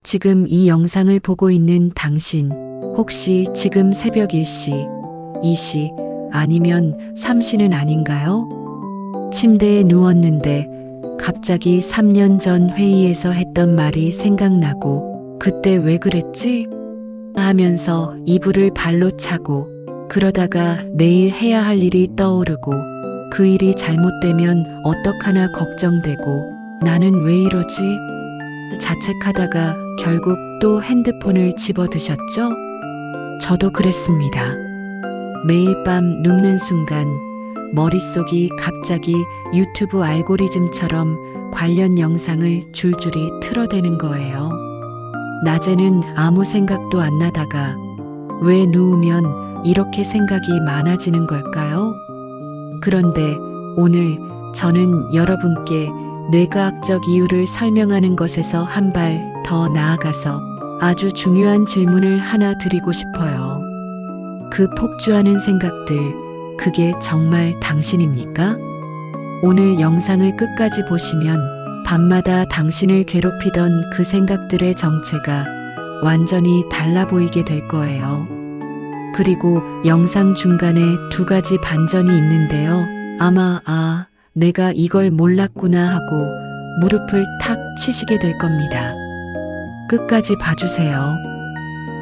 지금 이 영상을 보고 있는 당신, 혹시 지금 새벽 1시, 2시, 아니면 3시는 아닌가요? 침대에 누웠는데 갑자기 3년 전 회의에서 했던 말이 생각나고 그때 왜 그랬지? 하면서 이불을 발로 차고 그러다가 내일 해야 할 일이 떠오르고 그 일이 잘못되면 어떡하나 걱정되고 나는 왜 이러지? 자책하다가 결국 또 핸드폰을 집어드셨죠? 저도 그랬습니다. 매일 밤 눕는 순간 머릿속이 갑자기 유튜브 알고리즘처럼 관련 영상을 줄줄이 틀어대는 거예요. 낮에는 아무 생각도 안 나다가 왜 누우면 이렇게 생각이 많아지는 걸까요? 그런데 오늘 저는 여러분께 뇌과학적 이유를 설명하는 것에서 한 발 더 나아가서 아주 중요한 질문을 하나 드리고 싶어요. 그 폭주하는 생각들, 그게 정말 당신입니까? 오늘 영상을 끝까지 보시면 밤마다 당신을 괴롭히던 그 생각들의 정체가 완전히 달라 보이게 될 거예요. 그리고 영상 중간에 두 가지 반전이 있는데요. 아마 내가 이걸 몰랐구나 하고 무릎을 탁 치시게 될 겁니다. 끝까지 봐주세요.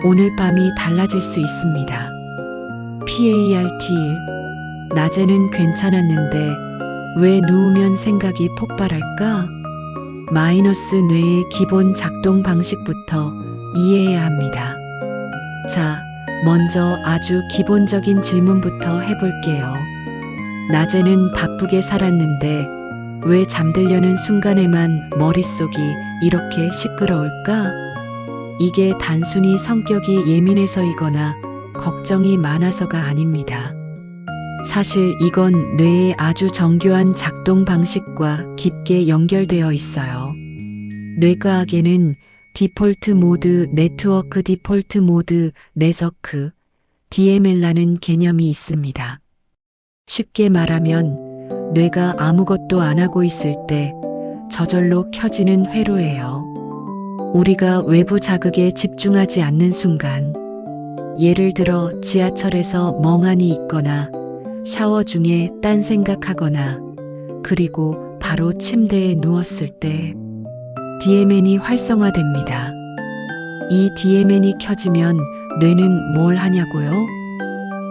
오늘 밤이 달라질 수 있습니다. PART일. 낮에는 괜찮았는데 왜 누우면 생각이 폭발할까? 마이너스 뇌의 기본 작동 방식부터 이해해야 합니다. 자, 먼저 아주 기본적인 질문부터 해볼게요. 낮에는 바쁘게 살았는데 왜 잠들려는 순간에만 머릿속이 이렇게 시끄러울까? 이게 단순히 성격이 예민해서이거나 걱정이 많아서가 아닙니다. 사실 이건 뇌의 아주 정교한 작동 방식과 깊게 연결되어 있어요. 뇌과학에는 디폴트 모드, 네트워크 디폴트 모드, 네서크, DML라는 개념이 있습니다. 쉽게 말하면 뇌가 아무것도 안 하고 있을 때 저절로 켜지는 회로예요. 우리가 외부 자극에 집중하지 않는 순간, 예를 들어 지하철에서 멍하니 있거나 샤워 중에 딴 생각하거나 그리고 바로 침대에 누웠을 때 DMN이 활성화됩니다. 이 DMN이 켜지면 뇌는 뭘 하냐고요?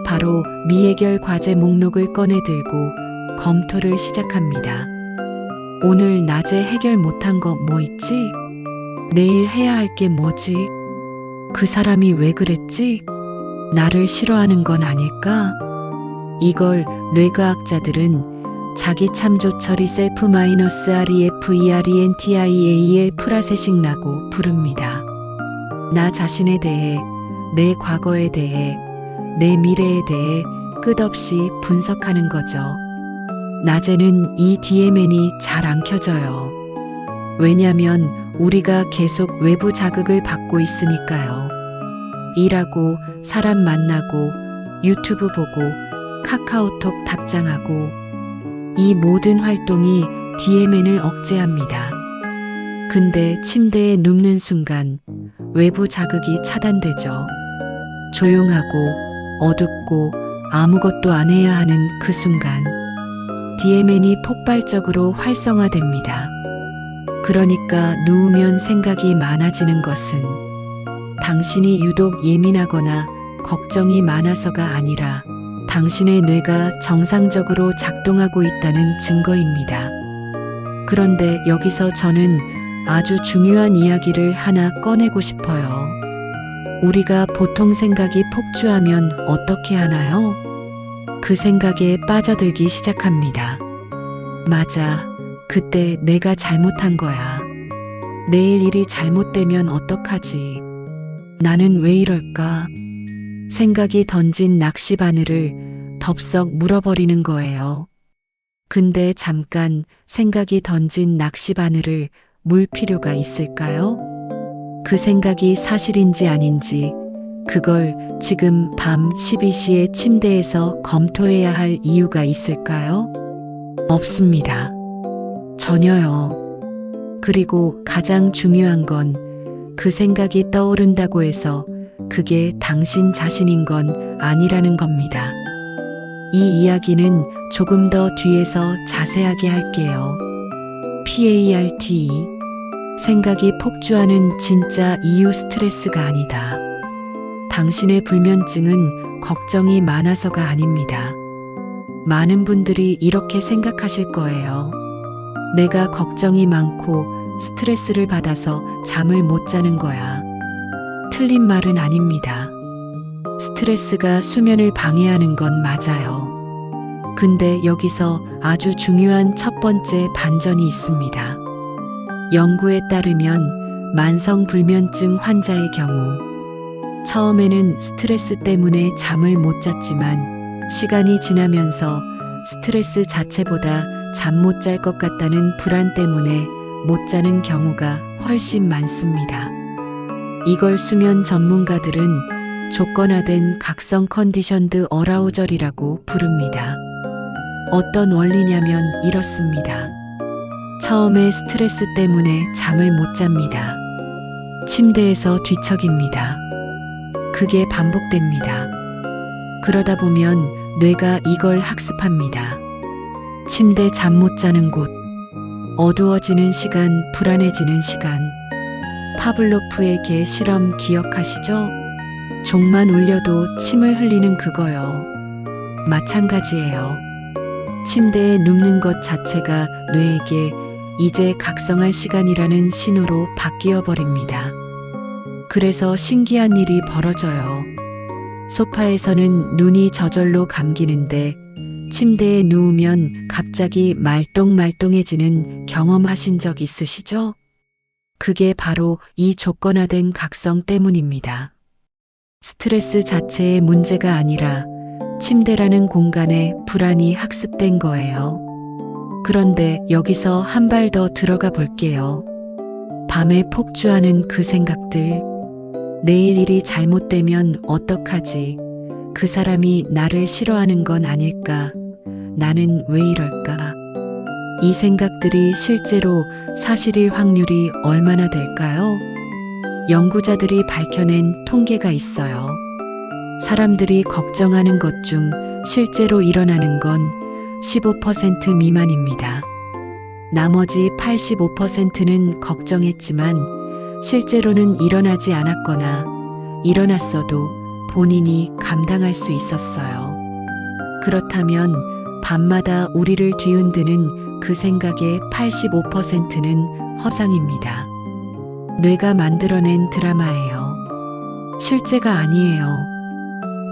바로 미해결 과제 목록을 꺼내 들고 검토를 시작합니다. 오늘 낮에 해결 못한 거 뭐 있지? 내일 해야 할 게 뭐지? 그 사람이 왜 그랬지? 나를 싫어하는 건 아닐까? 이걸 뇌과학자들은 자기 참조 처리 self-REFERENTIAL 프라세싱라고 부릅니다. 나 자신에 대해, 내 과거에 대해, 내 미래에 대해 끝없이 분석하는 거죠. 낮에는 이 DMN이 잘 안 켜져요. 왜냐면 우리가 계속 외부 자극을 받고 있으니까요. 일하고, 사람 만나고, 유튜브 보고, 카카오톡 답장하고, 이 모든 활동이 DMN을 억제합니다. 근데 침대에 눕는 순간 외부 자극이 차단되죠. 조용하고 어둡고 아무것도 안 해야 하는 그 순간 DMN이 폭발적으로 활성화됩니다. 그러니까 누우면 생각이 많아지는 것은 당신이 유독 예민하거나 걱정이 많아서가 아니라 당신의 뇌가 정상적으로 작동하고 있다는 증거입니다. 그런데 여기서 저는 아주 중요한 이야기를 하나 꺼내고 싶어요. 우리가 보통 생각이 폭주하면 어떻게 하나요? 그 생각에 빠져들기 시작합니다. 맞아. 그때 내가 잘못한 거야. 내일 일이 잘못되면 어떡하지? 나는 왜 이럴까? 생각이 던진 낚시 바늘을 덥석 물어버리는 거예요. 근데 잠깐 생각이 던진 낚시 바늘을 물 필요가 있을까요? 그 생각이 사실인지 아닌지 그걸 지금 밤 12시에 침대에서 검토해야 할 이유가 있을까요? 없습니다. 전혀요. 그리고 가장 중요한 건 그 생각이 떠오른다고 해서 그게 당신 자신인 건 아니라는 겁니다. 이 이야기는 조금 더 뒤에서 자세하게 할게요. PARTE. 생각이 폭주하는 진짜 이유 스트레스가 아니다. 당신의 불면증은 걱정이 많아서가 아닙니다. 많은 분들이 이렇게 생각하실 거예요. 내가 걱정이 많고 스트레스를 받아서 잠을 못 자는 거야. 틀린 말은 아닙니다. 스트레스가 수면을 방해하는 건 맞아요. 근데 여기서 아주 중요한 첫 번째 반전이 있습니다. 연구에 따르면 만성불면증 환자의 경우 처음에는 스트레스 때문에 잠을 못 잤지만 시간이 지나면서 스트레스 자체보다 잠 못 잘 것 같다는 불안 때문에 못 자는 경우가 훨씬 많습니다. 이걸 수면 전문가들은 조건화된 각성 컨디션드 어라우절이라고 부릅니다. 어떤 원리냐면 이렇습니다. 처음에 스트레스 때문에 잠을 못 잡니다. 침대에서 뒤척입니다. 그게 반복됩니다. 그러다 보면 뇌가 이걸 학습합니다. 침대 잠 못 자는 곳, 어두워지는 시간, 불안해지는 시간. 파블로프의 개 실험 기억하시죠? 종만 울려도 침을 흘리는 그거요. 마찬가지예요. 침대에 눕는 것 자체가 뇌에게 이제 각성할 시간이라는 신호로 바뀌어 버립니다. 그래서 신기한 일이 벌어져요. 소파에서는 눈이 저절로 감기는데 침대에 누우면 갑자기 말똥말똥해지는 경험하신 적 있으시죠? 그게 바로 이 조건화된 각성 때문입니다. 스트레스 자체의 문제가 아니라 침대라는 공간에 불안이 학습된 거예요. 그런데 여기서 한 발 더 들어가 볼게요. 밤에 폭주하는 그 생각들. 내일 일이 잘못되면 어떡하지? 그 사람이 나를 싫어하는 건 아닐까? 나는 왜 이럴까? 이 생각들이 실제로 사실일 확률이 얼마나 될까요? 연구자들이 밝혀낸 통계가 있어요. 사람들이 걱정하는 것 중 실제로 일어나는 건 15% 미만입니다. 나머지 85%는 걱정했지만 실제로는 일어나지 않았거나 일어났어도 본인이 감당할 수 있었어요. 그렇다면 밤마다 우리를 뒤흔드는 그 생각의 85%는 허상입니다. 뇌가 만들어낸 드라마예요. 실제가 아니에요.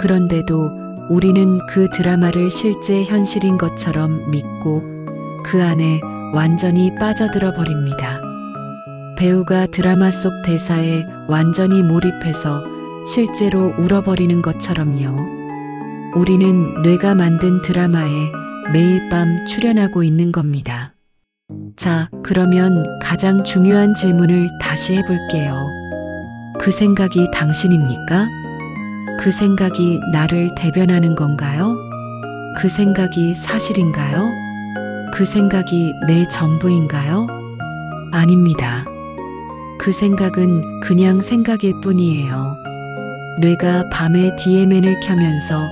그런데도 우리는 그 드라마를 실제 현실인 것처럼 믿고 그 안에 완전히 빠져들어 버립니다. 배우가 드라마 속 대사에 완전히 몰입해서 실제로 울어버리는 것처럼요. 우리는 뇌가 만든 드라마에 매일 밤 출연하고 있는 겁니다. 자, 그러면 가장 중요한 질문을 다시 해볼게요. 그 생각이 당신입니까? 그 생각이 나를 대변하는 건가요? 그 생각이 사실인가요? 그 생각이 내 전부인가요? 아닙니다. 그 생각은 그냥 생각일 뿐이에요. 뇌가 밤에 DMN을 켜면서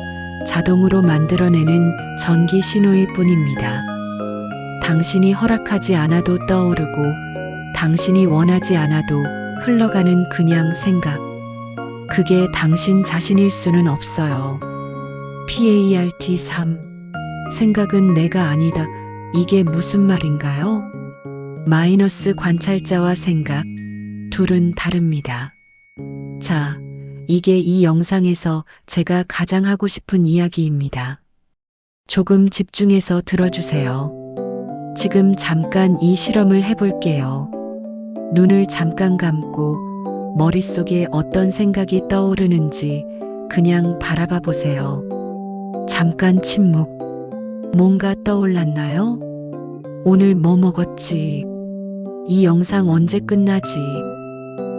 자동으로 만들어내는 전기 신호일 뿐입니다. 당신이 허락하지 않아도 떠오르고 당신이 원하지 않아도 흘러가는 그냥 생각. 그게 당신 자신일 수는 없어요. PART 3. 생각은 내가 아니다. 이게 무슨 말인가요? 마이너스 관찰자와 생각. 둘은 다릅니다. 자, 이게 이 영상에서 제가 가장 하고 싶은 이야기입니다. 조금 집중해서 들어주세요. 지금 잠깐 이 실험을 해볼게요. 눈을 잠깐 감고 머릿속에 어떤 생각이 떠오르는지 그냥 바라봐 보세요. 잠깐 침묵. 뭔가 떠올랐나요? 오늘 뭐 먹었지? 이 영상 언제 끝나지?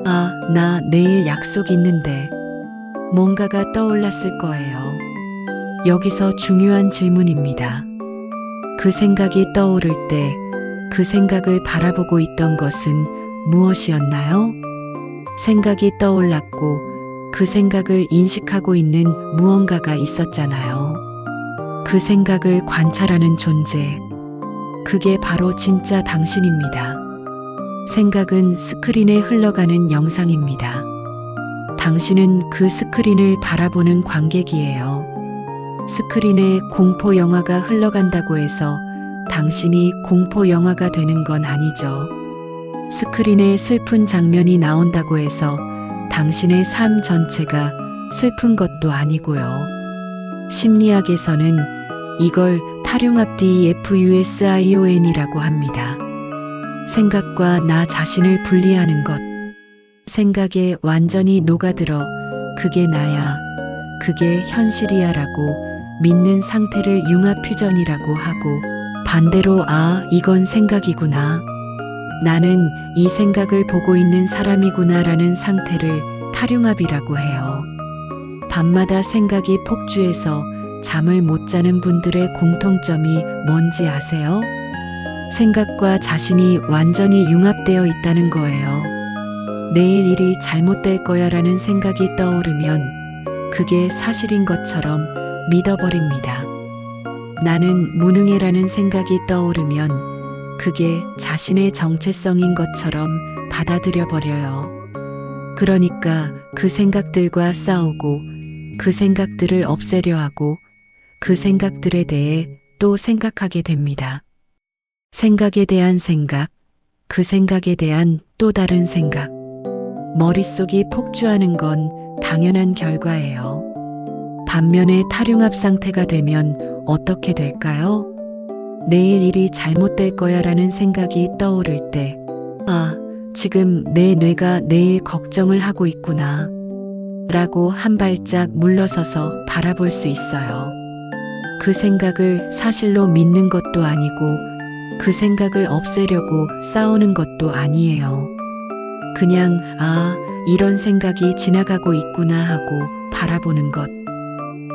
아, 나 내일 약속 있는데. 뭔가가 떠올랐을 거예요. 여기서 중요한 질문입니다. 그 생각이 떠오를 때 그 생각을 바라보고 있던 것은 무엇이었나요? 생각이 떠올랐고 그 생각을 인식하고 있는 무언가가 있었잖아요. 그 생각을 관찰하는 존재. 그게 바로 진짜 당신입니다. 생각은 스크린에 흘러가는 영상입니다. 당신은 그 스크린을 바라보는 관객이에요. 스크린에 공포 영화가 흘러간다고 해서 당신이 공포 영화가 되는 건 아니죠. 스크린에 슬픈 장면이 나온다고 해서 당신의 삶 전체가 슬픈 것도 아니고요. 심리학에서는 이걸 탈융합 DFUSION이라고 합니다. 생각과 나 자신을 분리하는 것. 생각에 완전히 녹아들어 그게 나야, 그게 현실이야 라고 믿는 상태를 융합 퓨전이라고 하고, 반대로 이건 생각이구나. 나는 이 생각을 보고 있는 사람이구나 라는 상태를 탈융합이라고 해요. 밤마다 생각이 폭주해서 잠을 못 자는 분들의 공통점이 뭔지 아세요? 생각과 자신이 완전히 융합되어 있다는 거예요. 내일 일이 잘못될 거야 라는 생각이 떠오르면 그게 사실인 것처럼 믿어버립니다. 나는 무능해라는 생각이 떠오르면 그게 자신의 정체성인 것처럼 받아들여 버려요. 그러니까 그 생각들과 싸우고 그 생각들을 없애려 하고 그 생각들에 대해 또 생각하게 됩니다. 생각에 대한 생각, 그 생각에 대한 또 다른 생각. 머릿속이 폭주하는 건 당연한 결과예요. 반면에 탈융합 상태가 되면 어떻게 될까요? 내일 일이 잘못될 거야 라는 생각이 떠오를 때, 지금 내 뇌가 내일 걱정을 하고 있구나 라고 한 발짝 물러서서 바라볼 수 있어요. 그 생각을 사실로 믿는 것도 아니고 그 생각을 없애려고 싸우는 것도 아니에요. 그냥 이런 생각이 지나가고 있구나 하고 바라보는 것.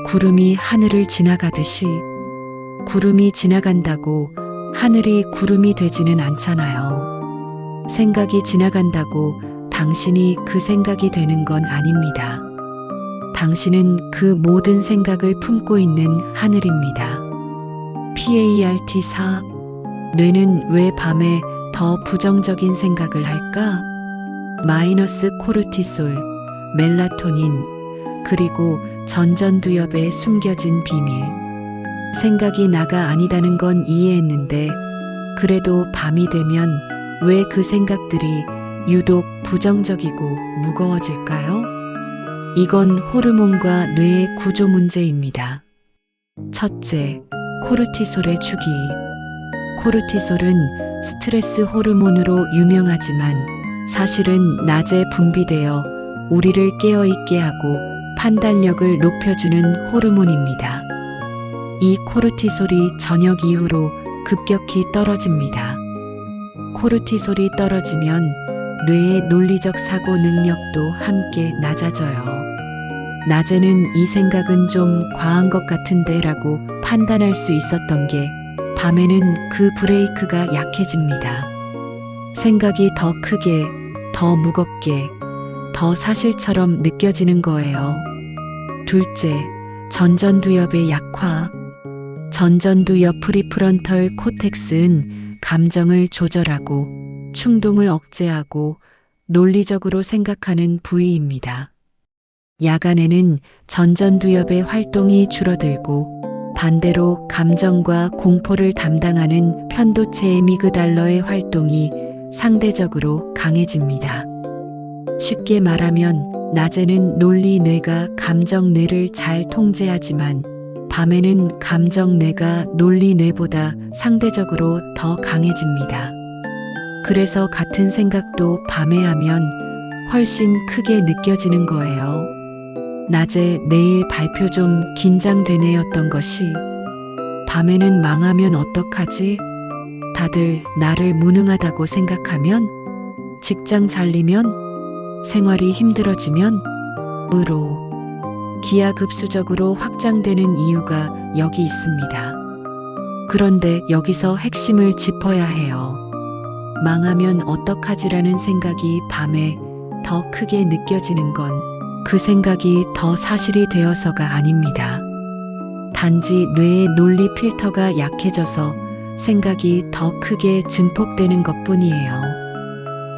구름이 하늘을 지나가듯이 구름이 지나간다고 하늘이 구름이 되지는 않잖아요. 생각이 지나간다고 당신이 그 생각이 되는 건 아닙니다. 당신은 그 모든 생각을 품고 있는 하늘입니다. PART4. 뇌는 왜 밤에 더 부정적인 생각을 할까? 마이너스 코르티솔, 멜라토닌, 그리고 전전두엽에 숨겨진 비밀. 생각이 나가 아니다는 건 이해했는데 그래도 밤이 되면 왜 그 생각들이 유독 부정적이고 무거워질까요? 이건 호르몬과 뇌의 구조 문제입니다. 첫째, 코르티솔의 주기. 코르티솔은 스트레스 호르몬으로 유명하지만 사실은 낮에 분비되어 우리를 깨어있게 하고 판단력을 높여주는 호르몬입니다. 이 코르티솔이 저녁 이후로 급격히 떨어집니다. 코르티솔이 떨어지면 뇌의 논리적 사고 능력도 함께 낮아져요. 낮에는 이 생각은 좀 과한 것 같은데 라고 판단할 수 있었던 게 밤에는 그 브레이크가 약해집니다. 생각이 더 크게, 더 무겁게, 더 사실처럼 느껴지는 거예요. 둘째, 전전두엽의 약화. 전전두엽 프리프런털 코텍스는 감정을 조절하고 충동을 억제하고 논리적으로 생각하는 부위입니다. 야간에는 전전두엽의 활동이 줄어들고 반대로 감정과 공포를 담당하는 편도체 에미그달러의 활동이 상대적으로 강해집니다. 쉽게 말하면 낮에는 논리 뇌가 감정 뇌를 잘 통제하지만 밤에는 감정 뇌가 논리 뇌보다 상대적으로 더 강해집니다. 그래서 같은 생각도 밤에 하면 훨씬 크게 느껴지는 거예요. 낮에 내일 발표 좀 긴장되네였던 것이 밤에는 망하면 어떡하지? 다들 나를 무능하다고 생각하면? 직장 잘리면? 생활이 힘들어지면? 으로 기하급수적으로 확장되는 이유가 여기 있습니다. 그런데 여기서 핵심을 짚어야 해요. 망하면 어떡하지라는 생각이 밤에 더 크게 느껴지는 건 그 생각이 더 사실이 되어서가 아닙니다. 단지 뇌의 논리 필터가 약해져서 생각이 더 크게 증폭되는 것뿐이에요.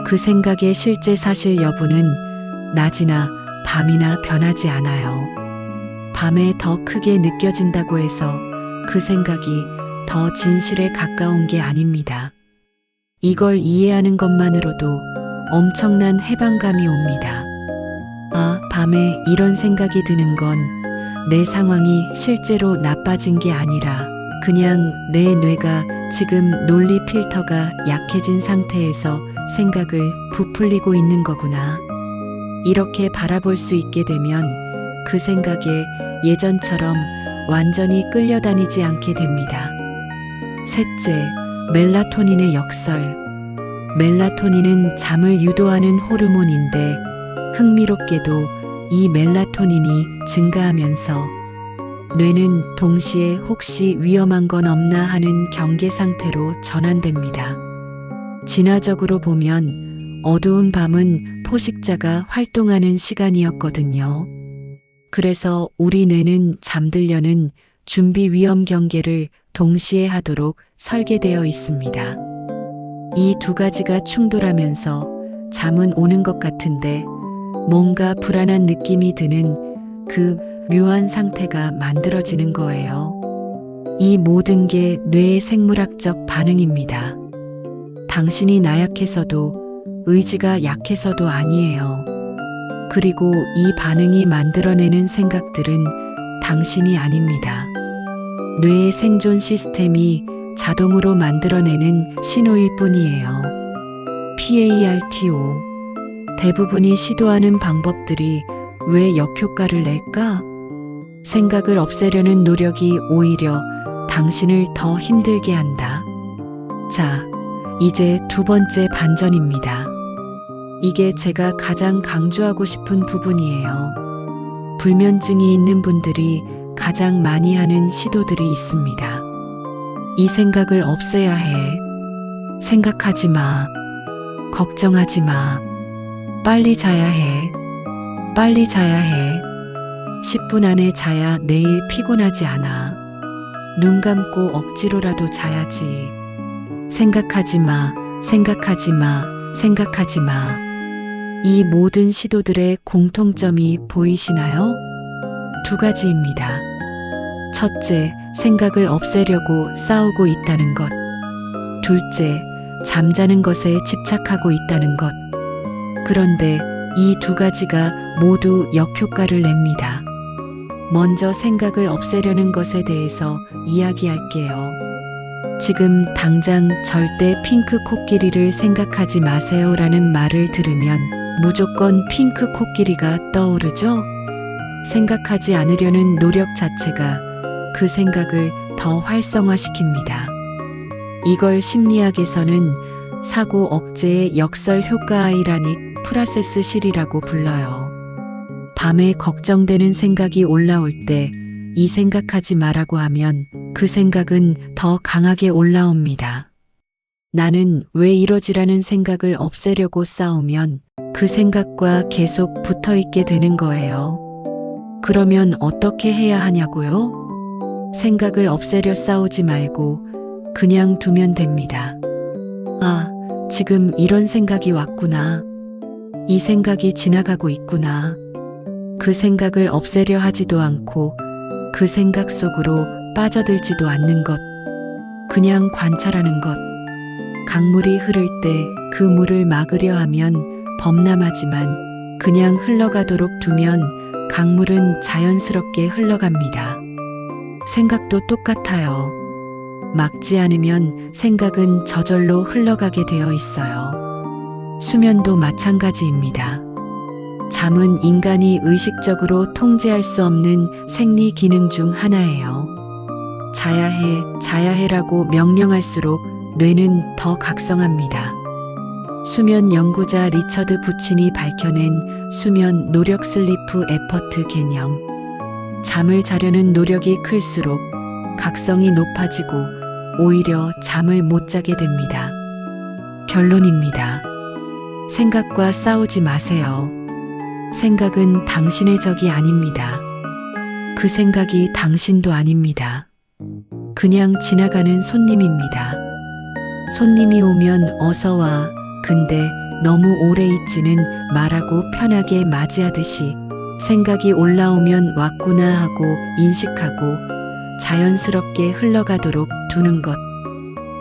그 생각의 실제 사실 여부는 낮이나 밤이나 변하지 않아요. 밤에 더 크게 느껴진다고 해서 그 생각이 더 진실에 가까운 게 아닙니다. 이걸 이해하는 것만으로도 엄청난 해방감이 옵니다. 아, 밤에 이런 생각이 드는 건 내 상황이 실제로 나빠진 게 아니라 그냥 내 뇌가 지금 논리 필터가 약해진 상태에서 생각을 부풀리고 있는 거구나. 이렇게 바라볼 수 있게 되면 그 생각에 예전처럼 완전히 끌려다니지 않게 됩니다. 셋째, 멜라토닌의 역설. 멜라토닌은 잠을 유도하는 호르몬인데 흥미롭게도 이 멜라토닌이 증가하면서 뇌는 동시에 혹시 위험한 건 없나 하는 경계 상태로 전환됩니다. 진화적으로 보면 어두운 밤은 포식자가 활동하는 시간이었거든요. 그래서 우리 뇌는 잠들려는 준비 위험 경계를 동시에 하도록 설계되어 있습니다. 이 두 가지가 충돌하면서 잠은 오는 것 같은데 뭔가 불안한 느낌이 드는 그 묘한 상태가 만들어지는 거예요. 이 모든 게 뇌의 생물학적 반응입니다. 당신이 나약해서도 의지가 약해서도 아니에요. 그리고 이 반응이 만들어내는 생각들은 당신이 아닙니다. 뇌의 생존 시스템이 자동으로 만들어내는 신호일 뿐이에요. PARTO. 대부분이 시도하는 방법들이 왜 역효과를 낼까? 생각을 없애려는 노력이 오히려 당신을 더 힘들게 한다. 자, 이제 두 번째 반전입니다. 이게 제가 가장 강조하고 싶은 부분이에요. 불면증이 있는 분들이 가장 많이 하는 시도들이 있습니다. 이 생각을 없애야 해. 생각하지 마. 걱정하지 마. 빨리 자야 해. 빨리 자야 해. 10분 안에 자야 내일 피곤하지 않아. 눈 감고 억지로라도 자야지. 생각하지 마. 생각하지 마. 생각하지 마. 이 모든 시도들의 공통점이 보이시나요? 두 가지입니다. 첫째, 생각을 없애려고 싸우고 있다는 것. 둘째, 잠자는 것에 집착하고 있다는 것. 그런데 이 두 가지가 모두 역효과를 냅니다. 먼저 생각을 없애려는 것에 대해서 이야기할게요. 지금 당장 절대 핑크 코끼리를 생각하지 마세요라는 말을 들으면 무조건 핑크 코끼리가 떠오르죠? 생각하지 않으려는 노력 자체가 그 생각을 더 활성화시킵니다. 이걸 심리학에서는 사고 억제의 역설 효과 아이라닉 프라세스 실이라고 불러요. 밤에 걱정되는 생각이 올라올 때 이 생각하지 마라고 하면 그 생각은 더 강하게 올라옵니다. 나는 왜 이러지라는 생각을 없애려고 싸우면 그 생각과 계속 붙어 있게 되는 거예요. 그러면 어떻게 해야 하냐고요? 생각을 없애려 싸우지 말고 그냥 두면 됩니다. 아, 지금 이런 생각이 왔구나. 이 생각이 지나가고 있구나. 그 생각을 없애려 하지도 않고 그 생각 속으로 빠져들지도 않는 것. 그냥 관찰하는 것. 강물이 흐를 때 그 물을 막으려 하면 범람하지만 그냥 흘러가도록 두면 강물은 자연스럽게 흘러갑니다. 생각도 똑같아요. 막지 않으면 생각은 저절로 흘러가게 되어 있어요. 수면도 마찬가지입니다. 잠은 인간이 의식적으로 통제할 수 없는 생리 기능 중 하나예요. 자야 해, 자야 해라고 명령할수록 뇌는 더 각성합니다. 수면 연구자 리처드 부친이 밝혀낸 수면 노력 슬리프 에퍼트 개념. 잠을 자려는 노력이 클수록 각성이 높아지고 오히려 잠을 못 자게 됩니다. 결론입니다. 생각과 싸우지 마세요. 생각은 당신의 적이 아닙니다. 그 생각이 당신도 아닙니다. 그냥 지나가는 손님입니다. 손님이 오면 어서 와. 근데 너무 오래 있지는 말하고 편하게 맞이하듯이 생각이 올라오면 왔구나 하고 인식하고 자연스럽게 흘러가도록 두는 것.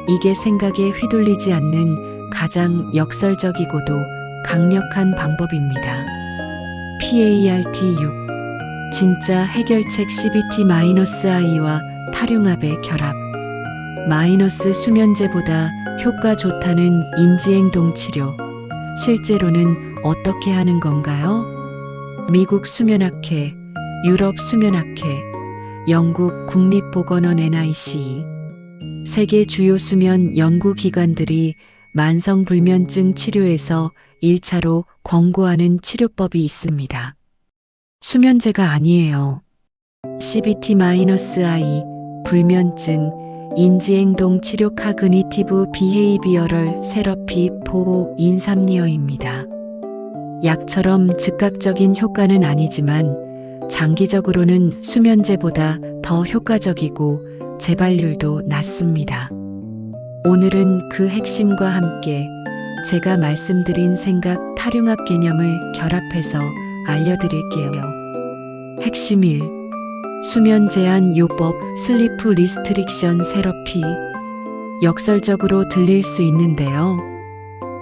이게 생각에 휘둘리지 않는 가장 역설적이고도 강력한 방법입니다. PART 6. 진짜 해결책 CBT-I와 탈융합의 결합. 마이너스 수면제보다 효과 좋다는 인지행동 치료. 실제로는 어떻게 하는 건가요? 미국 수면학회, 유럽 수면학회, 영국 국립보건원 NICE, 세계 주요 수면 연구기관들이 만성불면증 치료에서 1차로 권고하는 치료법이 있습니다. 수면제가 아니에요. CBT-I, 불면증, 인지행동 치료 카그니티브 비헤이비어럴 세러피 포 인삼니어입니다. 약처럼 즉각적인 효과는 아니지만 장기적으로는 수면제보다 더 효과적이고 재발률도 낮습니다. 오늘은 그 핵심과 함께 제가 말씀드린 생각 탈융합 개념을 결합해서 알려드릴게요. 핵심 1. 수면 제한 요법 슬리프 리스트릭션 세러피. 역설적으로 들릴 수 있는데요.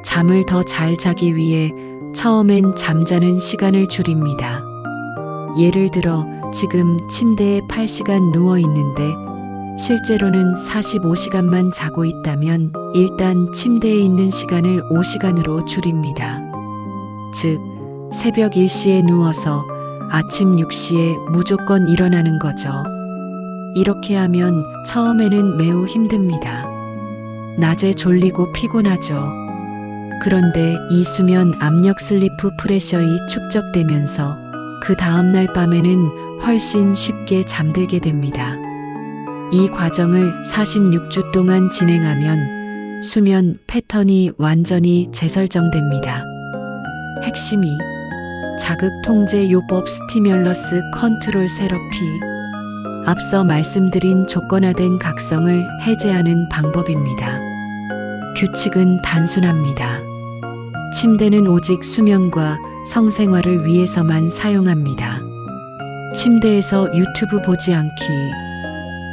잠을 더 잘 자기 위해 처음엔 잠자는 시간을 줄입니다. 예를 들어 지금 침대에 8시간 누워 있는데 실제로는 45시간만 자고 있다면 일단 침대에 있는 시간을 5시간으로 줄입니다. 즉, 새벽 1시에 누워서 아침 6시에 무조건 일어나는 거죠. 이렇게 하면 처음에는 매우 힘듭니다. 낮에 졸리고 피곤하죠. 그런데 이 수면 압력 슬리프 프레셔이 축적되면서 그 다음날 밤에는 훨씬 쉽게 잠들게 됩니다. 이 과정을 46주 동안 진행하면 수면 패턴이 완전히 재설정됩니다. 핵심이 자극 통제 요법 스티뮬러스 컨트롤 세러피. 앞서 말씀드린 조건화된 각성을 해제하는 방법입니다. 규칙은 단순합니다. 침대는 오직 수면과 성생활을 위해서만 사용합니다. 침대에서 유튜브 보지 않기,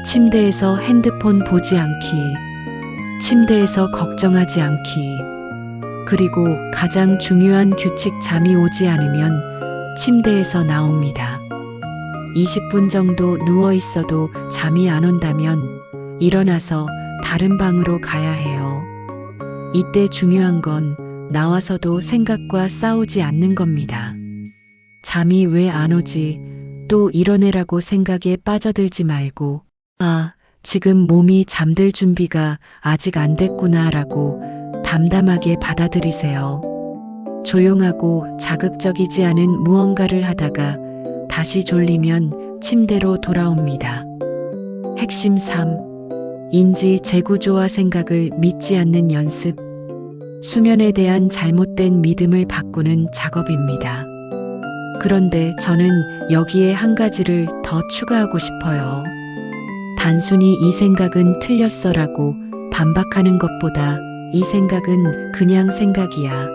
침대에서 핸드폰 보지 않기, 침대에서 걱정하지 않기, 그리고 가장 중요한 규칙 잠이 오지 않으면 침대에서 나옵니다. 20분 정도 누워 있어도 잠이 안 온다면 일어나서 다른 방으로 가야 해요. 이때 중요한 건 나와서도 생각과 싸우지 않는 겁니다. 잠이 왜 안 오지? 또 일어내라고 생각에 빠져들지 말고, 아, 지금 몸이 잠들 준비가 아직 안 됐구나 라고 담담하게 받아들이세요. 조용하고 자극적이지 않은 무언가를 하다가 다시 졸리면 침대로 돌아옵니다. 핵심 3. 인지 재구조화 생각을 믿지 않는 연습. 수면에 대한 잘못된 믿음을 바꾸는 작업입니다. 그런데 저는 여기에 한 가지를 더 추가하고 싶어요. 단순히 이 생각은 틀렸어라고 반박하는 것보다 이 생각은 그냥 생각이야.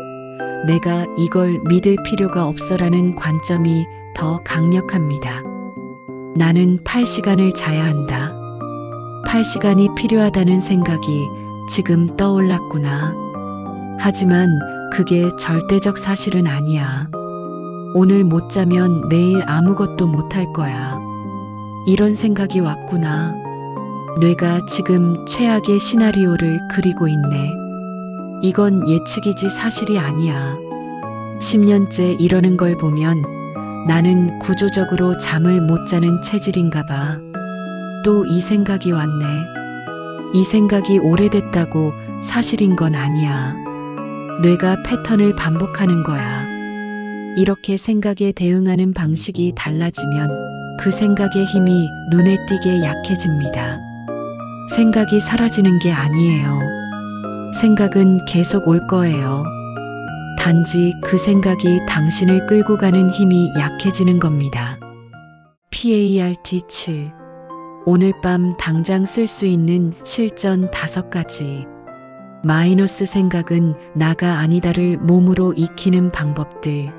내가 이걸 믿을 필요가 없어라는 관점이 더 강력합니다. 나는 8시간을 자야 한다. 8시간이 필요하다는 생각이 지금 떠올랐구나. 하지만 그게 절대적 사실은 아니야. 오늘 못 자면 내일 아무것도 못할 거야. 이런 생각이 왔구나. 뇌가 지금 최악의 시나리오를 그리고 있네. 이건 예측이지 사실이 아니야. 10년째 이러는 걸 보면 나는 구조적으로 잠을 못 자는 체질인가 봐. 또 이 생각이 왔네. 이 생각이 오래됐다고 사실인 건 아니야. 뇌가 패턴을 반복하는 거야. 이렇게 생각에 대응하는 방식이 달라지면 그 생각의 힘이 눈에 띄게 약해집니다. 생각이 사라지는 게 아니에요. 생각은 계속 올 거예요. 단지 그 생각이 당신을 끌고 가는 힘이 약해지는 겁니다. PART 7. 오늘 밤 당장 쓸 수 있는 실전 5가지. 마이너스 생각은 나가 아니다를 몸으로 익히는 방법들.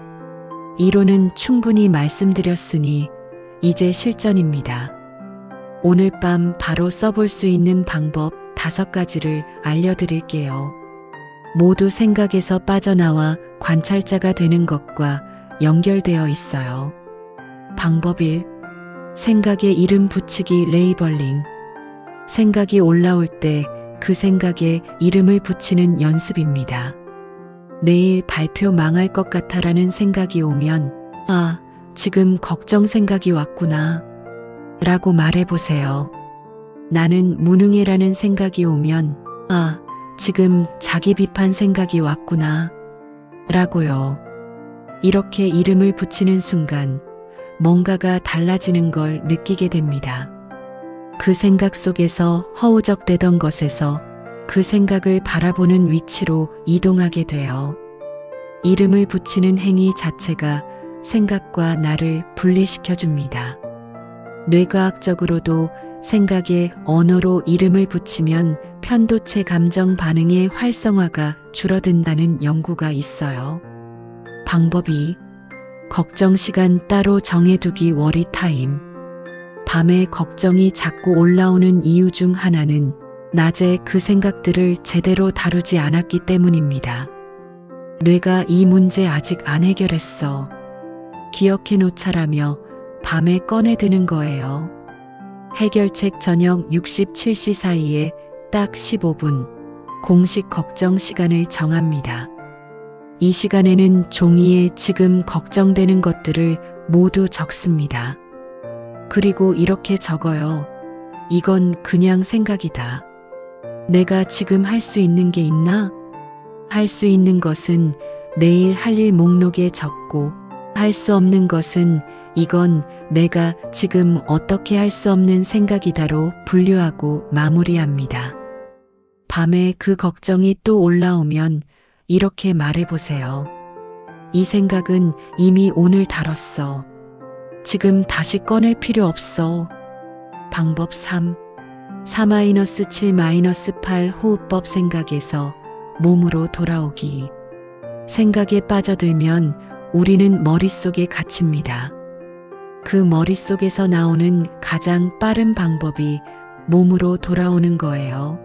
이론은 충분히 말씀드렸으니 이제 실전입니다. 오늘 밤 바로 써볼 수 있는 방법 5가지를 알려드릴게요. 모두 생각에서 빠져나와 관찰자가 되는 것과 연결되어 있어요. 방법 1. 생각에 이름 붙이기 레이벌링. 생각이 올라올 때 그 생각에 이름을 붙이는 연습입니다. 내일 발표 망할 것 같아라는 생각이 오면 아, 지금 걱정 생각이 왔구나 라고 말해보세요. 나는 무능해라는 생각이 오면 아, 지금 자기 비판 생각이 왔구나 라고요. 이렇게 이름을 붙이는 순간 뭔가가 달라지는 걸 느끼게 됩니다. 그 생각 속에서 허우적대던 것에서 그 생각을 바라보는 위치로 이동하게 돼요. 이름을 붙이는 행위 자체가 생각과 나를 분리시켜 줍니다. 뇌과학적으로도 생각에 언어로 이름을 붙이면 편도체 감정 반응의 활성화가 줄어든다는 연구가 있어요. 방법 2. 걱정 시간 따로 정해두기 워리 타임. 밤에 걱정이 자꾸 올라오는 이유 중 하나는 낮에 그 생각들을 제대로 다루지 않았기 때문입니다. 뇌가 이 문제 아직 안 해결했어. 기억해 놓자라며 밤에 꺼내드는 거예요. 해결책 저녁 67시 사이에 딱 15분 공식 걱정 시간을 정합니다. 이 시간에는 종이에 지금 걱정되는 것들을 모두 적습니다. 그리고 이렇게 적어요. 이건 그냥 생각이다. 내가 지금 할 수 있는 게 있나? 할 수 있는 것은 내일 할 일 목록에 적고 할 수 없는 것은 이건 내가 지금 어떻게 할 수 없는 생각이다로 분류하고 마무리합니다. 밤에 그 걱정이 또 올라오면 이렇게 말해보세요. 이 생각은 이미 오늘 다뤘어. 지금 다시 꺼낼 필요 없어. 방법 3. 4-7-8 호흡법 생각에서 몸으로 돌아오기. 생각에 빠져들면 우리는 머릿속에 갇힙니다. 그 머릿속에서 나오는 가장 빠른 방법이 몸으로 돌아오는 거예요.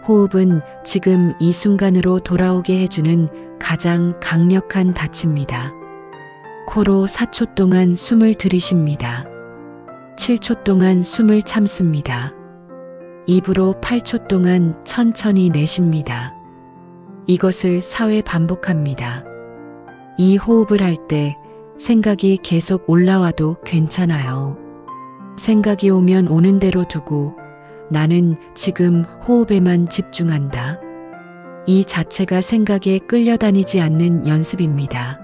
호흡은 지금 이 순간으로 돌아오게 해주는 가장 강력한 닫입니다. 코로 4초 동안 숨을 들이쉽니다. 7초 동안 숨을 참습니다. 입으로 8초 동안 천천히 내쉽니다. 이것을 4회 반복합니다. 이 호흡을 할 때 생각이 계속 올라와도 괜찮아요. 생각이 오면 오는 대로 두고 나는 지금 호흡에만 집중한다. 이 자체가 생각에 끌려다니지 않는 연습입니다.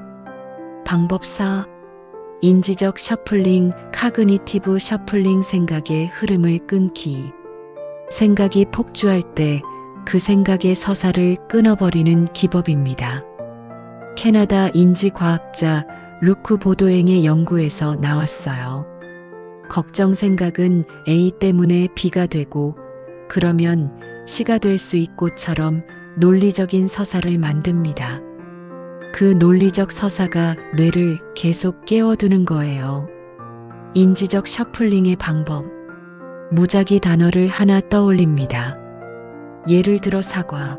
방법 4. 인지적 셔플링, 카그니티브 셔플링 생각의 흐름을 끊기. 생각이 폭주할 때 그 생각의 서사를 끊어버리는 기법입니다. 캐나다 인지과학자 루크 보도행의 연구에서 나왔어요. 걱정 생각은 A 때문에 B가 되고 그러면 C가 될 수 있고처럼 논리적인 서사를 만듭니다. 그 논리적 서사가 뇌를 계속 깨워두는 거예요. 인지적 셔플링의 방법. 무작위 단어를 하나 떠올립니다. 예를 들어 사과.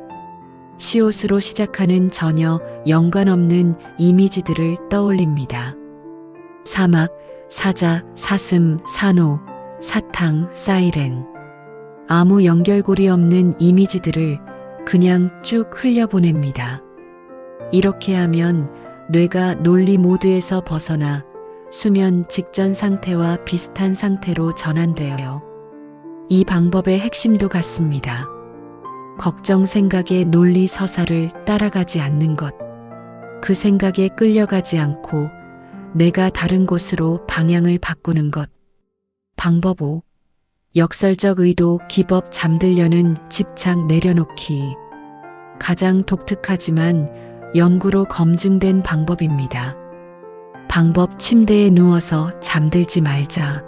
시옷으로 시작하는 전혀 연관없는 이미지들을 떠올립니다. 사막, 사자, 사슴, 산호, 사탕, 사이렌. 아무 연결고리 없는 이미지들을 그냥 쭉 흘려보냅니다. 이렇게 하면 뇌가 논리 모드에서 벗어나 수면 직전 상태와 비슷한 상태로 전환되어요. 이 방법의 핵심도 같습니다. 걱정 생각의 논리 서사를 따라가지 않는 것. 그 생각에 끌려가지 않고 내가 다른 곳으로 방향을 바꾸는 것. 방법 5. 역설적 의도 기법 잠들려는 집착 내려놓기. 가장 독특하지만 연구로 검증된 방법입니다. 방법: 침대에 누워서 잠들지 말자.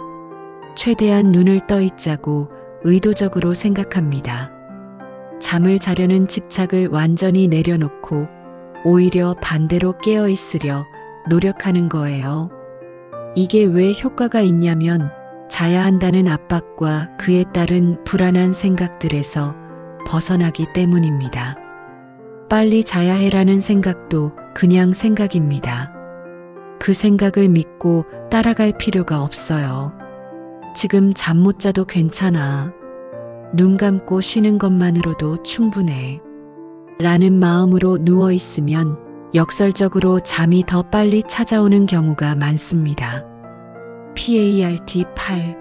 최대한 눈을 떠 있자고 의도적으로 생각합니다. 잠을 자려는 집착을 완전히 내려놓고 오히려 반대로 깨어 있으려 노력하는 거예요. 이게 왜 효과가 있냐면 자야 한다는 압박과 그에 따른 불안한 생각들에서 벗어나기 때문입니다. 빨리 자야 해라는 생각도 그냥 생각입니다. 그 생각을 믿고 따라갈 필요가 없어요. 지금 잠 못 자도 괜찮아. 눈 감고 쉬는 것만으로도 충분해. 라는 마음으로 누워 있으면 역설적으로 잠이 더 빨리 찾아오는 경우가 많습니다. PART 8.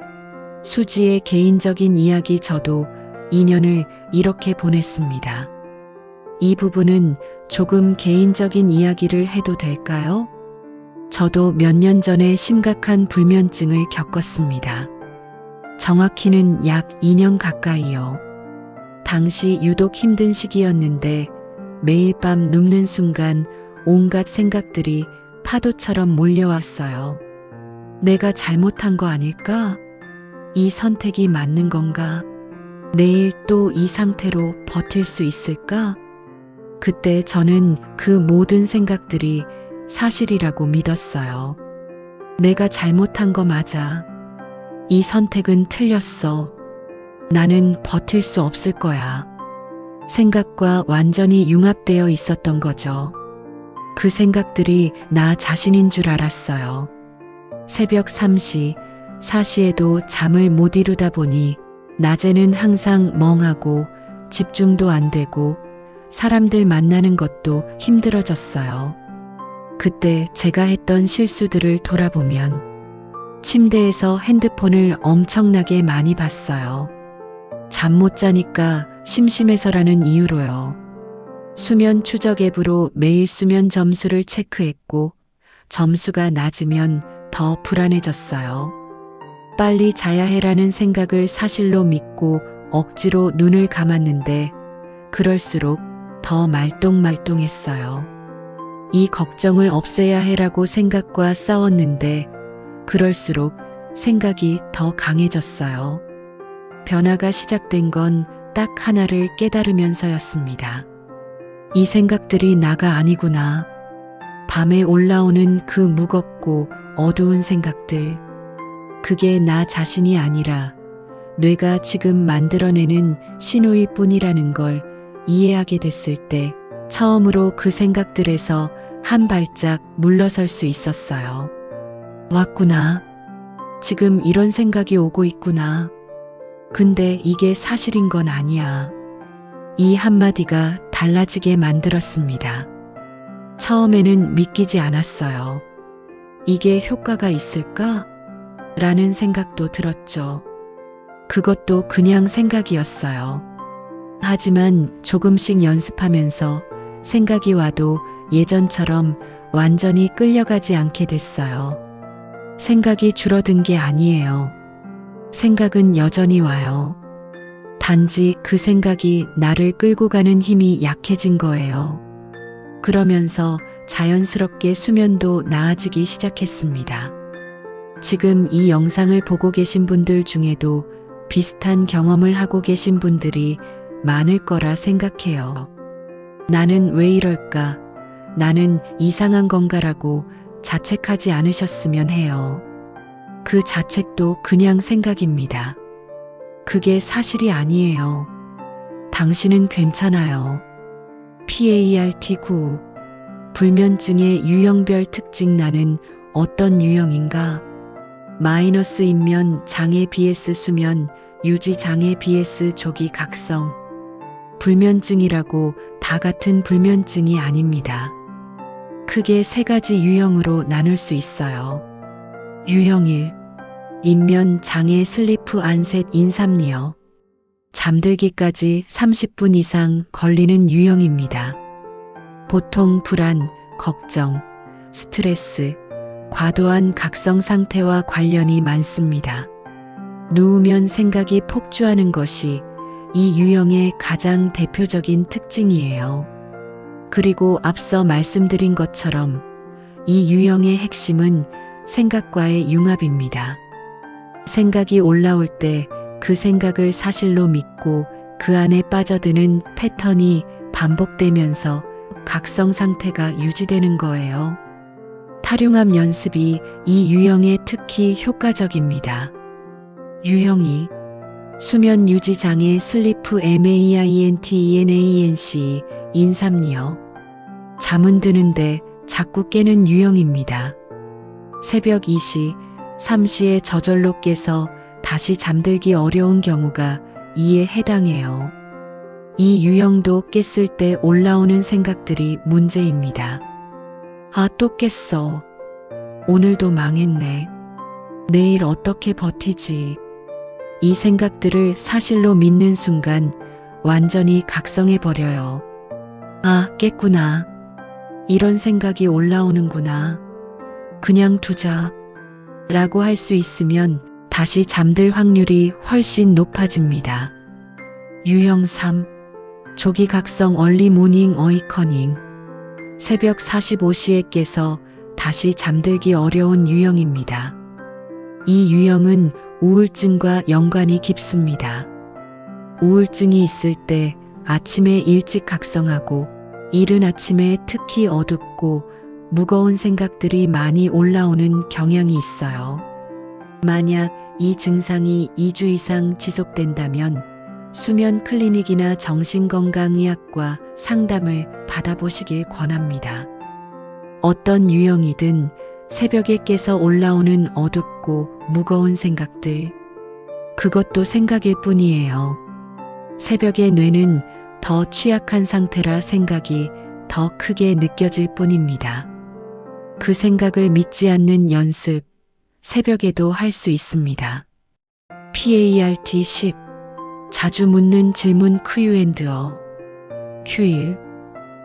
수지의 개인적인 이야기. 저도 2년을 이렇게 보냈습니다. 이 부분은 조금 개인적인 이야기를 해도 될까요? 저도 몇 년 전에 심각한 불면증을 겪었습니다. 정확히는 약 2년 가까이요. 당시 유독 힘든 시기였는데 매일 밤 눕는 순간 온갖 생각들이 파도처럼 몰려왔어요. 내가 잘못한 거 아닐까? 이 선택이 맞는 건가? 내일 또 이 상태로 버틸 수 있을까? 그때 저는 그 모든 생각들이 사실이라고 믿었어요. 내가 잘못한 거 맞아. 이 선택은 틀렸어. 나는 버틸 수 없을 거야. 생각과 완전히 융합되어 있었던 거죠. 그 생각들이 나 자신인 줄 알았어요. 새벽 3시, 4시에도 잠을 못 이루다 보니 낮에는 항상 멍하고 집중도 안 되고 사람들 만나는 것도 힘들어졌어요. 그때 제가 했던 실수들을 돌아보면 침대에서 핸드폰을 엄청나게 많이 봤어요. 잠 못 자니까 심심해서라는 이유로요. 수면 추적 앱으로 매일 수면 점수를 체크했고 점수가 낮으면 더 불안해졌어요. 빨리 자야 해라는 생각을 사실로 믿고 억지로 눈을 감았는데 그럴수록 더 말똥말똥했어요. 이 걱정을 없애야 해라고 생각과 싸웠는데 그럴수록 생각이 더 강해졌어요. 변화가 시작된 건 딱 하나를 깨달으면서였습니다. 이 생각들이 나가 아니구나. 밤에 올라오는 그 무겁고 어두운 생각들. 그게 나 자신이 아니라 뇌가 지금 만들어내는 신호일 뿐이라는 걸 이해하게 됐을 때 처음으로 그 생각들에서 한 발짝 물러설 수 있었어요. 왔구나. 지금 이런 생각이 오고 있구나. 근데 이게 사실인 건 아니야. 이 한마디가 달라지게 만들었습니다. 처음에는 믿기지 않았어요. 이게 효과가 있을까? 라는 생각도 들었죠. 그것도 그냥 생각이었어요. 하지만 조금씩 연습하면서 생각이 와도 예전처럼 완전히 끌려가지 않게 됐어요. 생각이 줄어든 게 아니에요. 생각은 여전히 와요. 단지 그 생각이 나를 끌고 가는 힘이 약해진 거예요. 그러면서 자연스럽게 수면도 나아지기 시작했습니다. 지금 이 영상을 보고 계신 분들 중에도 비슷한 경험을 하고 계신 분들이 많을 거라 생각해요. 나는 왜 이럴까? 나는 이상한 건가라고 자책하지 않으셨으면 해요. 그 자책도 그냥 생각입니다. 그게 사실이 아니에요. 당신은 괜찮아요. PART 9. 불면증의 유형별 특징. 나는 어떤 유형인가? 마이너스 인면 장애 vs 수면 유지 장애 vs 조기 각성. 불면증이라고 다 같은 불면증이 아닙니다. 크게 세 가지 유형으로 나눌 수 있어요. 유형 1. 인면 장애 슬리프 안셋 인삼니어. 잠들기까지 30분 이상 걸리는 유형입니다. 보통 불안, 걱정, 스트레스, 과도한 각성 상태와 관련이 많습니다. 누우면 생각이 폭주하는 것이 이 유형의 가장 대표적인 특징이에요. 그리고 앞서 말씀드린 것처럼 이 유형의 핵심은 생각과의 융합입니다. 생각이 올라올 때 그 생각을 사실로 믿고 그 안에 빠져드는 패턴이 반복되면서 각성 상태가 유지되는 거예요. 탈융합 연습이 이 유형에 특히 효과적입니다. 유형 2. 수면 유지 장애 슬리프 maintenance 인삼니어. 잠은 드는데 자꾸 깨는 유형입니다. 새벽 2시, 3시에 저절로 깨서 다시 잠들기 어려운 경우가 이에 해당해요. 이 유형도 깼을 때 올라오는 생각들이 문제입니다. 아, 또 깼어. 오늘도 망했네. 내일 어떻게 버티지? 이 생각들을 사실로 믿는 순간 완전히 각성해버려요. 아, 깼구나. 이런 생각이 올라오는구나. 그냥 두자. 라고 할 수 있으면 다시 잠들 확률이 훨씬 높아집니다. 유형 3. 조기 각성 얼리 모닝 어이커닝. 새벽 45시에 깨서 다시 잠들기 어려운 유형입니다. 이 유형은 우울증과 연관이 깊습니다. 우울증이 있을 때 아침에 일찍 각성하고 이른 아침에 특히 어둡고 무거운 생각들이 많이 올라오는 경향이 있어요. 만약 이 증상이 2주 이상 지속된다면 수면 클리닉이나 정신건강의학과 상담을 받아보시길 권합니다. 어떤 유형이든 새벽에 깨서 올라오는 어둡고 무거운 생각들, 그것도 생각일 뿐이에요. 새벽에 뇌는 더 취약한 상태라 생각이 더 크게 느껴질 뿐입니다. 그 생각을 믿지 않는 연습, 새벽에도 할 수 있습니다. PART 10. 자주 묻는 질문 Q&A. Q1.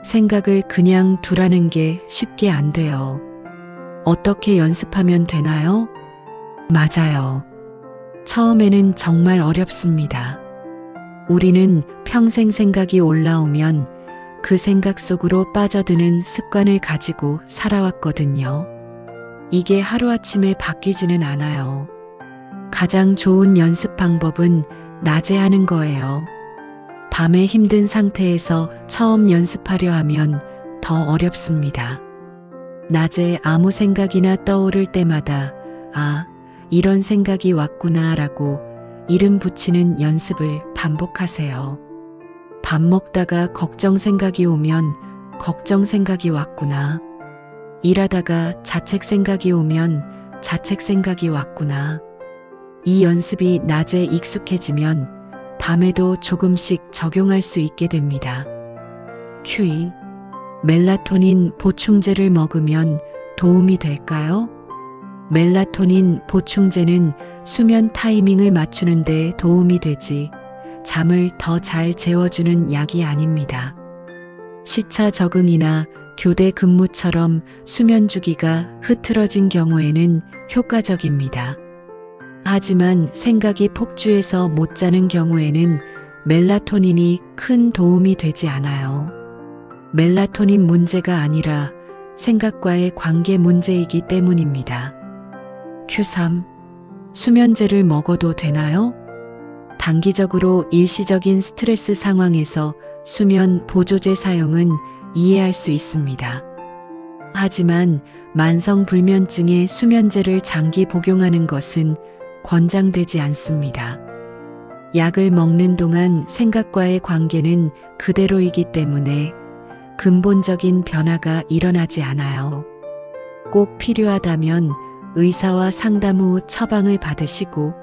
생각을 그냥 두라는 게 쉽게 안 돼요. 어떻게 연습하면 되나요? 맞아요. 처음에는 정말 어렵습니다. 우리는 평생 생각이 올라오면 그 생각 속으로 빠져드는 습관을 가지고 살아왔거든요. 이게 하루아침에 바뀌지는 않아요. 가장 좋은 연습 방법은 낮에 하는 거예요. 밤에 힘든 상태에서 처음 연습하려 하면 더 어렵습니다. 낮에 아무 생각이나 떠오를 때마다 아, 이런 생각이 왔구나 라고 이름 붙이는 연습을 반복하세요. 밥 먹다가 걱정 생각이 오면 걱정 생각이 왔구나. 일하다가 자책 생각이 오면 자책 생각이 왔구나. 이 연습이 낮에 익숙해지면 밤에도 조금씩 적용할 수 있게 됩니다. Q2. 멜라토닌 보충제를 먹으면 도움이 될까요? 멜라토닌 보충제는 수면 타이밍을 맞추는 데 도움이 되지 잠을 더 잘 재워주는 약이 아닙니다. 시차 적응이나 교대 근무처럼 수면 주기가 흐트러진 경우에는 효과적입니다. 하지만 생각이 폭주해서 못 자는 경우에는 멜라토닌이 큰 도움이 되지 않아요. 멜라토닌 문제가 아니라 생각과의 관계 문제이기 때문입니다. Q3. 수면제를 먹어도 되나요? 단기적으로 일시적인 스트레스 상황에서 수면 보조제 사용은 이해할 수 있습니다. 하지만 만성 불면증에 수면제를 장기 복용하는 것은 권장되지 않습니다. 약을 먹는 동안 생각과의 관계는 그대로이기 때문에 근본적인 변화가 일어나지 않아요. 꼭 필요하다면 의사와 상담 후 처방을 받으시고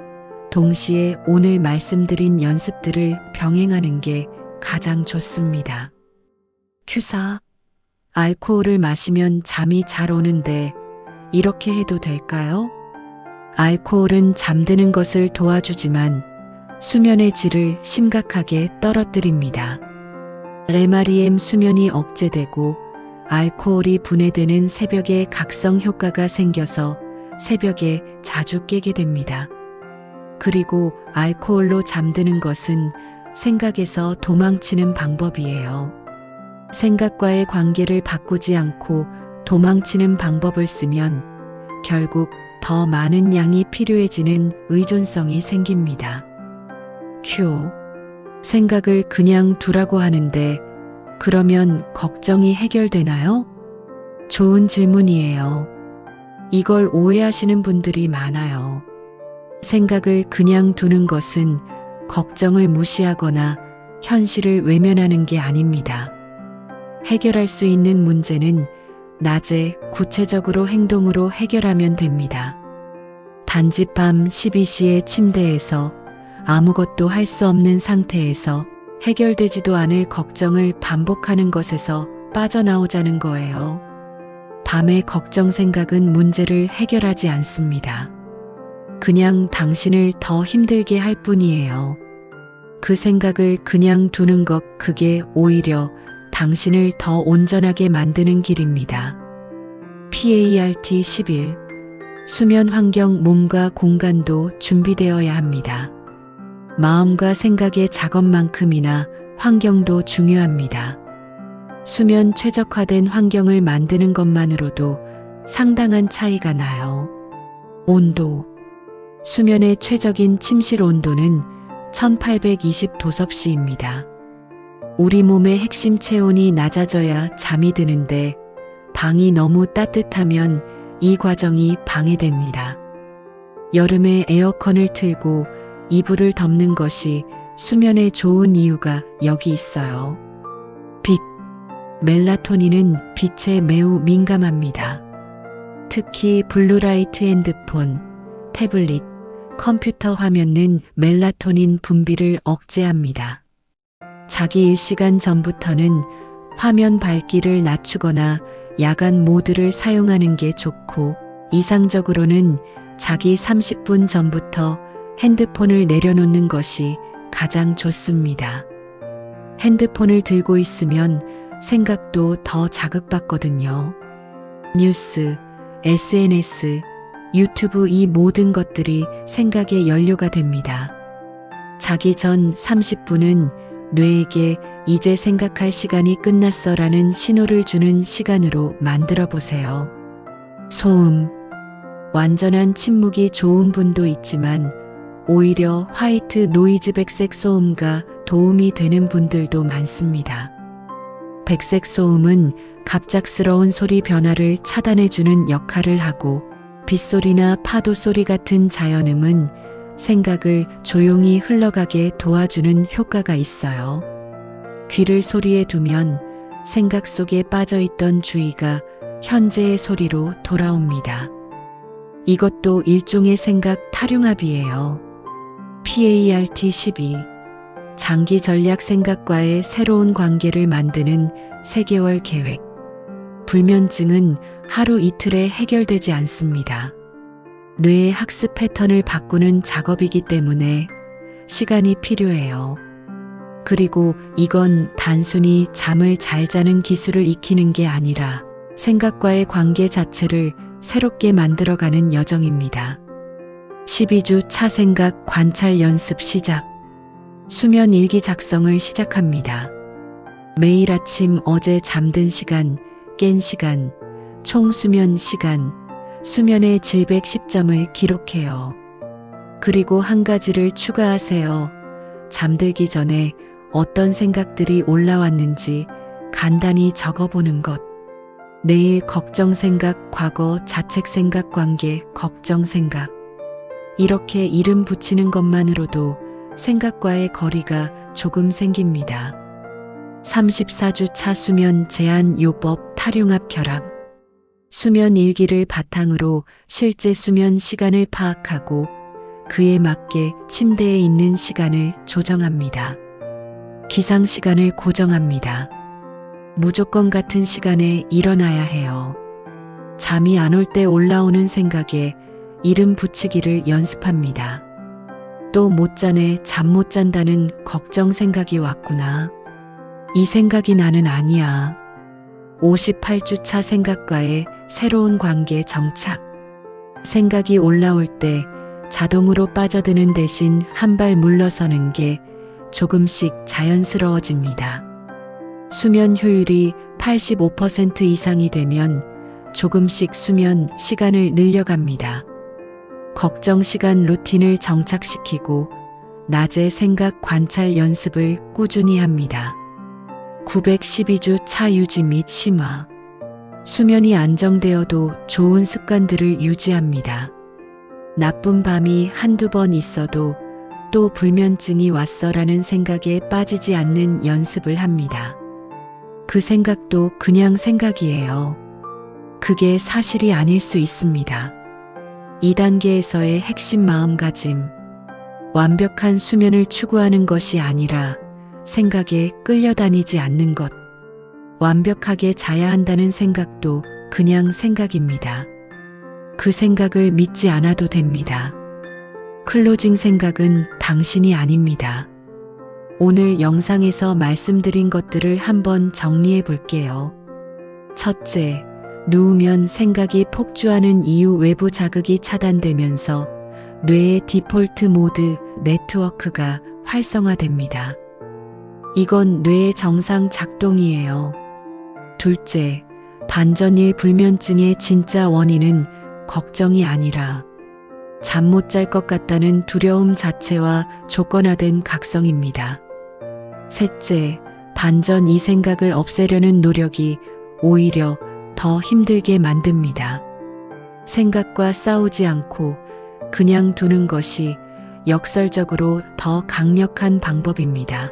동시에 오늘 말씀드린 연습들을 병행하는 게 가장 좋습니다. Q4. 알코올을 마시면 잠이 잘 오는데 이렇게 해도 될까요? 알코올은 잠드는 것을 도와주지만 수면의 질을 심각하게 떨어뜨립니다. 레마리엠 수면이 억제되고 알코올이 분해되는 새벽에 각성 효과가 생겨서 새벽에 자주 깨게 됩니다. 그리고 알코올로 잠드는 것은 생각에서 도망치는 방법이에요. 생각과의 관계를 바꾸지 않고 도망치는 방법을 쓰면 결국 더 많은 양이 필요해지는 의존성이 생깁니다. 큐. 생각을 그냥 두라고 하는데 그러면 걱정이 해결되나요? 좋은 질문이에요. 이걸 오해하시는 분들이 많아요. 생각을 그냥 두는 것은 걱정을 무시하거나 현실을 외면하는 게 아닙니다. 해결할 수 있는 문제는 낮에 구체적으로 행동으로 해결하면 됩니다. 단지 밤 12시에 침대에서 아무것도 할 수 없는 상태에서 해결되지도 않을 걱정을 반복하는 것에서 빠져나오자는 거예요. 밤의 걱정 생각은 문제를 해결하지 않습니다. 그냥 당신을 더 힘들게 할 뿐이에요. 그 생각을 그냥 두는 것, 그게 오히려 당신을 더 온전하게 만드는 길입니다. PART 11. 수면 환경, 몸과 공간도 준비되어야 합니다. 마음과 생각의 작업만큼이나 환경도 중요합니다. 수면 최적화된 환경을 만드는 것만으로도 상당한 차이가 나요. 온도. 수면의 최적인 침실 온도는 1820도섭씨입니다. 우리 몸의 핵심 체온이 낮아져야 잠이 드는데 방이 너무 따뜻하면 이 과정이 방해됩니다. 여름에 에어컨을 틀고 이불을 덮는 것이 수면에 좋은 이유가 여기 있어요. 빛. 멜라토닌은 빛에 매우 민감합니다. 특히 블루라이트, 핸드폰, 태블릿, 컴퓨터 화면은 멜라토닌 분비를 억제합니다. 자기 일 시간 전부터는 화면 밝기를 낮추거나 야간 모드를 사용하는 게 좋고, 이상적으로는 자기 30분 전부터 핸드폰을 내려놓는 것이 가장 좋습니다. 핸드폰을 들고 있으면 생각도 더 자극받거든요. 뉴스, SNS, 유튜브, 이 모든 것들이 생각의 연료가 됩니다. 자기 전 30분은 뇌에게 이제 생각할 시간이 끝났어라는 신호를 주는 시간으로 만들어 보세요. 소음. 완전한 침묵이 좋은 분도 있지만 오히려 화이트 노이즈, 백색 소음과 도움이 되는 분들도 많습니다. 백색 소음은 갑작스러운 소리 변화를 차단해주는 역할을 하고, 빗소리나 파도 소리 같은 자연음은 생각을 조용히 흘러가게 도와주는 효과가 있어요. 귀를 소리에 두면 생각 속에 빠져있던 주의가 현재의 소리로 돌아옵니다. 이것도 일종의 생각 탈융합이에요. PART 12. 장기 전략, 생각과의 새로운 관계를 만드는 3개월 계획. 불면증은 하루 이틀에 해결되지 않습니다. 뇌의 학습 패턴을 바꾸는 작업이기 때문에 시간이 필요해요. 그리고 이건 단순히 잠을 잘 자는 기술을 익히는 게 아니라 생각과의 관계 자체를 새롭게 만들어가는 여정입니다. 12주 차 생각 관찰 연습 시작. 수면 일기 작성을 시작합니다. 매일 아침 어제 잠든 시간, 깬 시간, 총 수면 시간, 수면의 질 110점을 기록해요. 그리고 한 가지를 추가하세요. 잠들기 전에 어떤 생각들이 올라왔는지 간단히 적어보는 것. 내일 걱정 생각, 과거 자책 생각, 관계 걱정 생각. 이렇게 이름 붙이는 것만으로도 생각과의 거리가 조금 생깁니다. 34주 차 수면 제한 요법 탈융합 결합. 수면 일기를 바탕으로 실제 수면 시간을 파악하고 그에 맞게 침대에 있는 시간을 조정합니다. 기상 시간을 고정합니다. 무조건 같은 시간에 일어나야 해요. 잠이 안 올 때 올라오는 생각에 이름 붙이기를 연습합니다. 또 못 자네, 잠 못 잔다는 걱정 생각이 왔구나. 이 생각이 나는 아니야. 58주 차 생각과의 새로운 관계 정착. 생각이 올라올 때 자동으로 빠져드는 대신 한 발 물러서는 게 조금씩 자연스러워집니다. 수면 효율이 85% 이상이 되면 조금씩 수면 시간을 늘려갑니다. 걱정 시간 루틴을 정착시키고 낮에 생각 관찰 연습을 꾸준히 합니다. 912주 차 유지 및 심화. 수면이 안정되어도 좋은 습관들을 유지합니다. 나쁜 밤이 한두 번 있어도 또 불면증이 왔어라는 생각에 빠지지 않는 연습을 합니다. 그 생각도 그냥 생각이에요. 그게 사실이 아닐 수 있습니다. 2단계에서의 핵심 마음가짐. 완벽한 수면을 추구하는 것이 아니라 생각에 끌려다니지 않는 것. 완벽하게 자야 한다는 생각도 그냥 생각입니다. 그 생각을 믿지 않아도 됩니다. 클로징 생각은 당신이 아닙니다. 오늘 영상에서 말씀드린 것들을 한번 정리해 볼게요. 첫째, 누우면 생각이 폭주하는 이유. 외부 자극이 차단되면서 뇌의 디폴트 모드 네트워크가 활성화됩니다. 이건 뇌의 정상 작동이에요. 둘째, 반전일 불면증의 진짜 원인은 걱정이 아니라 잠 못 잘 것 같다는 두려움 자체와 조건화된 각성입니다. 셋째, 반전 이 생각을 없애려는 노력이 오히려 더 힘들게 만듭니다. 생각과 싸우지 않고 그냥 두는 것이 역설적으로 더 강력한 방법입니다.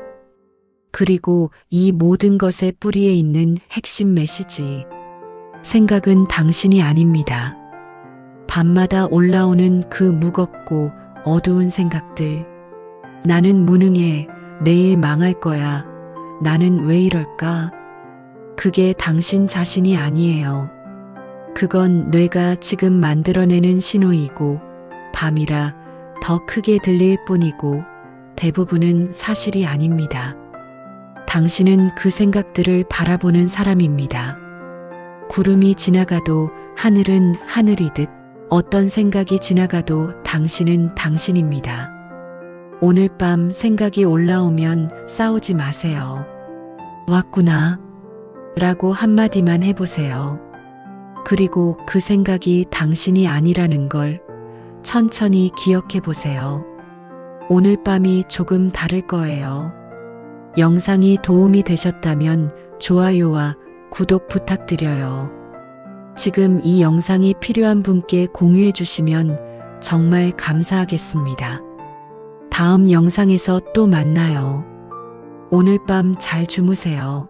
그리고 이 모든 것의 뿌리에 있는 핵심 메시지. 생각은 당신이 아닙니다. 밤마다 올라오는 그 무겁고 어두운 생각들. 나는 무능해. 내일 망할 거야. 나는 왜 이럴까? 그게 당신 자신이 아니에요. 그건 뇌가 지금 만들어내는 신호이고 밤이라 더 크게 들릴 뿐이고 대부분은 사실이 아닙니다. 당신은 그 생각들을 바라보는 사람입니다. 구름이 지나가도 하늘은 하늘이듯 어떤 생각이 지나가도 당신은 당신입니다. 오늘 밤 생각이 올라오면 싸우지 마세요. 왔구나 라고 한마디만 해보세요. 그리고 그 생각이 당신이 아니라는 걸 천천히 기억해 보세요. 오늘 밤이 조금 다를 거예요. 영상이 도움이 되셨다면 좋아요와 구독 부탁드려요. 지금 이 영상이 필요한 분께 공유해 주시면 정말 감사하겠습니다. 다음 영상에서 또 만나요. 오늘 밤 잘 주무세요.